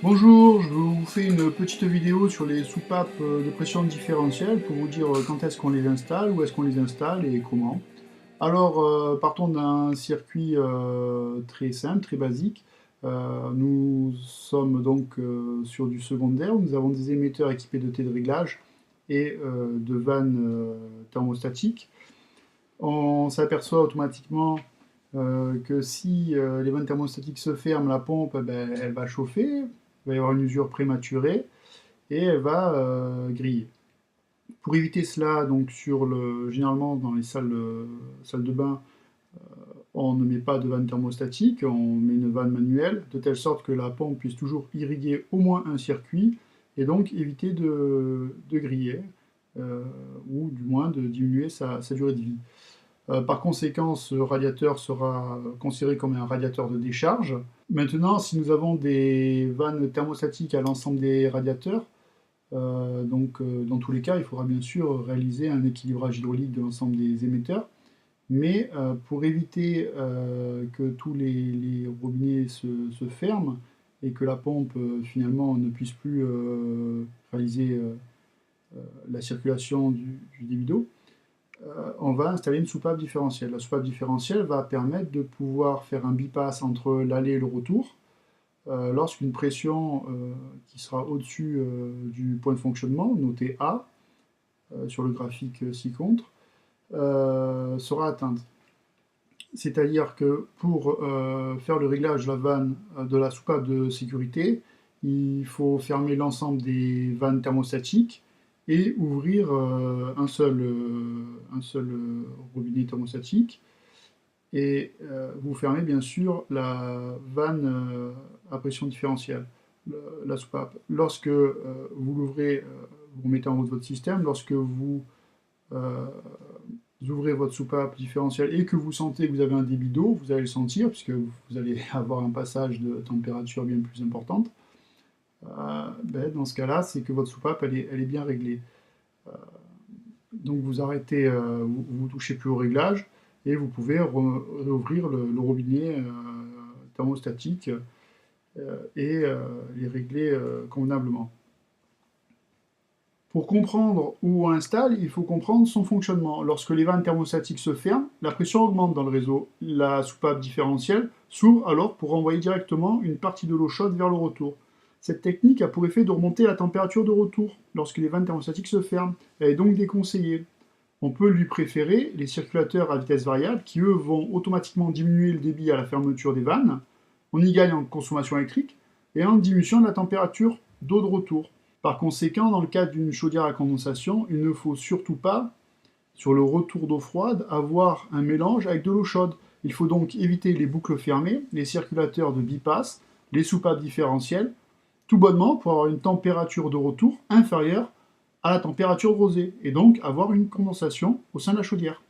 Bonjour, je vous fais une petite vidéo sur les soupapes de pression différentielle pour vous dire quand est-ce qu'on les installe, où est-ce qu'on les installe et comment. Alors, partons d'un circuit très simple, très basique. Nous sommes donc sur du secondaire, où nous avons des émetteurs équipés de T de réglage et de vannes thermostatiques. On s'aperçoit automatiquement que si les vannes thermostatiques se ferment, la pompe ben, elle va chauffer, il va y avoir une usure prématurée et elle va griller. Pour éviter cela, donc généralement dans les salles de bain, on ne met pas de vanne thermostatique, on met une vanne manuelle, de telle sorte que la pompe puisse toujours irriguer au moins un circuit et donc éviter de griller, ou du moins de diminuer sa durée de vie. Par conséquent, ce radiateur sera considéré comme un radiateur de décharge. Maintenant, si nous avons des vannes thermostatiques à l'ensemble des radiateurs, dans tous les cas, il faudra bien sûr réaliser un équilibrage hydraulique de l'ensemble des émetteurs. Mais pour éviter que tous les robinets se ferment et que la pompe finalement ne puisse plus réaliser la circulation du débit d'eau, on va installer une soupape différentielle. La soupape différentielle va permettre de pouvoir faire un bypass entre l'aller et le retour lorsqu'une pression qui sera au-dessus du point de fonctionnement, noté A, sur le graphique ci-contre, sera atteinte. C'est-à-dire que pour faire le réglage de la vanne de la soupape de sécurité, il faut fermer l'ensemble des vannes thermostatiques et ouvrir un seul robinet thermostatique. Et vous fermez bien sûr la vanne à pression différentielle, la soupape. Lorsque vous l'ouvrez, vous mettez en route votre système. Lorsque euh, vous ouvrez votre soupape différentielle et que vous sentez que vous avez un débit d'eau, vous allez le sentir puisque vous allez avoir un passage de température bien plus importante. Ben, dans ce cas-là, c'est que votre soupape elle est bien réglée. Euh, donc vous arrêtez, vous touchez plus au réglage et vous pouvez réouvrir le robinet thermostatique et les régler convenablement. Pour comprendre où on installe, il faut comprendre son fonctionnement. Lorsque les vannes thermostatiques se ferment, la pression augmente dans le réseau. La soupape différentielle s'ouvre alors pour envoyer directement une partie de l'eau chaude vers le retour. Cette technique a pour effet de remonter la température de retour lorsque les vannes thermostatiques se ferment. Elle est donc déconseillée. On peut lui préférer les circulateurs à vitesse variable qui, eux, vont automatiquement diminuer le débit à la fermeture des vannes. On y gagne en consommation électrique et en diminution de la température d'eau de retour. Par conséquent, dans le cadre d'une chaudière à condensation, il ne faut surtout pas, sur le retour d'eau froide, avoir un mélange avec de l'eau chaude. Il faut donc éviter les boucles fermées, les circulateurs de bypass, les soupapes différentielles, tout bonnement pour avoir une température de retour inférieure à la température de rosée, et donc avoir une condensation au sein de la chaudière.